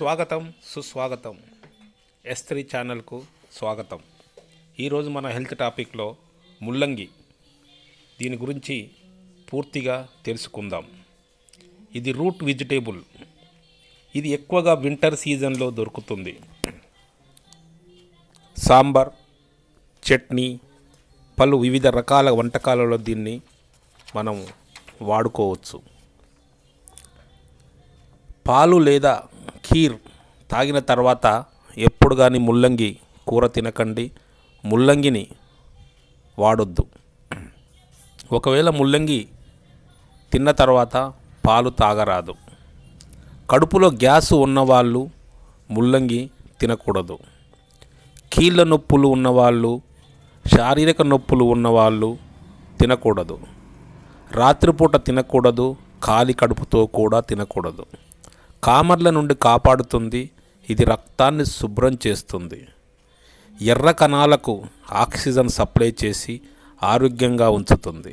స్వాగతం సుస్వాగతం S3 ఛానల్కు స్వాగతం. ఈరోజు మన హెల్త్ టాపిక్లో ముల్లంగి దీని గురించి పూర్తిగా తెలుసుకుందాం. ఇది రూట్ వెజిటేబుల్. ఇది ఎక్కువగా వింటర్ సీజన్లో దొరుకుతుంది. సాంబార్, చట్నీ, పలు వివిధ రకాల వంటకాలలో దీన్ని మనం వాడుకోవచ్చు. పాలు లేదా ఖీర్ తాగిన తర్వాత ఎప్పుడు కానీ ముల్లంగి కూర తినకండి, ముల్లంగిని వాడొద్దు. ఒకవేళ ముల్లంగి తిన్న తర్వాత పాలు తాగరాదు. కడుపులో గ్యాస్ ఉన్నవాళ్ళు ముల్లంగి తినకూడదు. కీళ్ళ నొప్పులు ఉన్నవాళ్ళు, శారీరక నొప్పులు ఉన్నవాళ్ళు తినకూడదు. రాత్రిపూట తినకూడదు, ఖాళీ కడుపుతో కూడా తినకూడదు. కామర్ల నుండి కాపాడుతుంది. ఇది రక్తాన్ని శుభ్రం చేస్తుంది. ఎర్ర కణాలకు ఆక్సిజన్ సప్లై చేసి ఆరోగ్యంగా ఉంచుతుంది.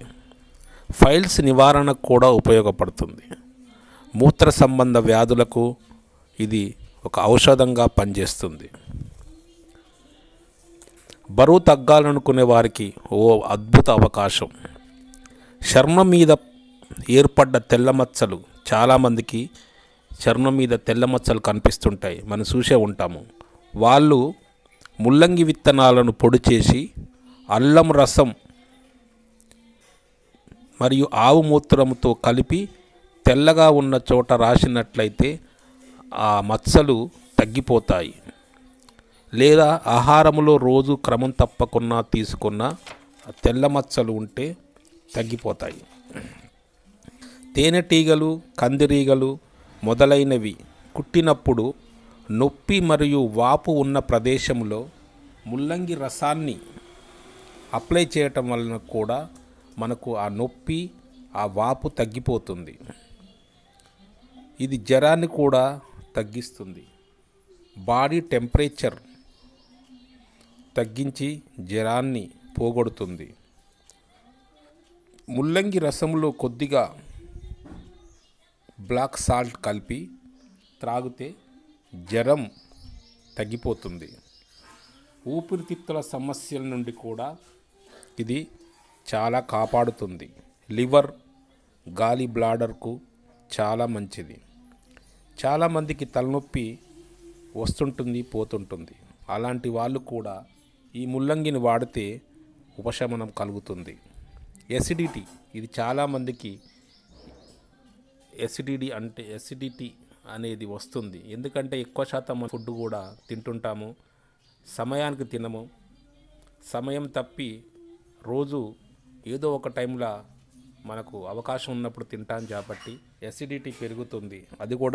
ఫైల్స్ నివారణకు కూడా ఉపయోగపడుతుంది. మూత్ర సంబంధ వ్యాధులకు ఇది ఒక ఔషధంగా పనిచేస్తుంది. బరువు తగ్గాలనుకునే వారికి ఓ అద్భుత అవకాశం. చర్మం మీద ఏర్పడ్డ తెల్ల మచ్చలు, చాలామందికి చర్మం మీద తెల్ల మచ్చలు కనిపిస్తుంటాయి, మనం చూసే ఉంటాము. వాళ్ళు ముల్లంగి విత్తనాలను పొడి చేసి అల్లం రసం మరియు ఆవు మూత్రముతో కలిపి తెల్లగా ఉన్న చోట రాసినట్లయితే ఆ మచ్చలు తగ్గిపోతాయి. లేదా ఆహారములో రోజు క్రమం తప్పకుండా తీసుకున్న తెల్ల మచ్చలు ఉంటే తగ్గిపోతాయి. తేనెటీగలు, కందిరీగలు మొదలైనవి కుట్టినప్పుడు నొప్పి మరియు వాపు ఉన్న ప్రదేశంలో ముల్లంగి రసాన్ని అప్లై చేయటం వలన కూడా మనకు ఆ నొప్పి, ఆ వాపు తగ్గిపోతుంది. ఇది జ్వరాన్ని కూడా తగ్గిస్తుంది. బాడీ టెంపరేచర్ తగ్గించి జ్వరాన్ని పోగొడుతుంది. ముల్లంగి రసంలో కొద్దిగా బ్లాక్ సాల్ట్ కలిపి త్రాగితే జ్వరం తగ్గిపోతుంది. ఊపిరితిత్తుల సమస్యల నుండి కూడా ఇది చాలా కాపాడుతుంది. లివర్, గాలి బ్లాడర్కు చాలా మంచిది. చాలామందికి తలనొప్పి వస్తుంటుంది, పోతుంటుంది. అలాంటి వాళ్ళు కూడా ఈ ముల్లంగిని వాడితే ఉపశమనం కలుగుతుంది. ఎసిడిటీ, ఇది చాలామందికి ఎసిడిటీ అనేది వస్తుంది. ఎందుకంటే ఎక్కువ శాతం ఫుడ్ కూడా తింటుంటాము, సమయానికి తినము. సమయం తప్పి రోజు ఏదో ఒక టైంలో మనకు అవకాశం ఉన్నప్పుడు తింటాం కాబట్టి ఎసిడిటీ పెరుగుతుంది. అది కూడా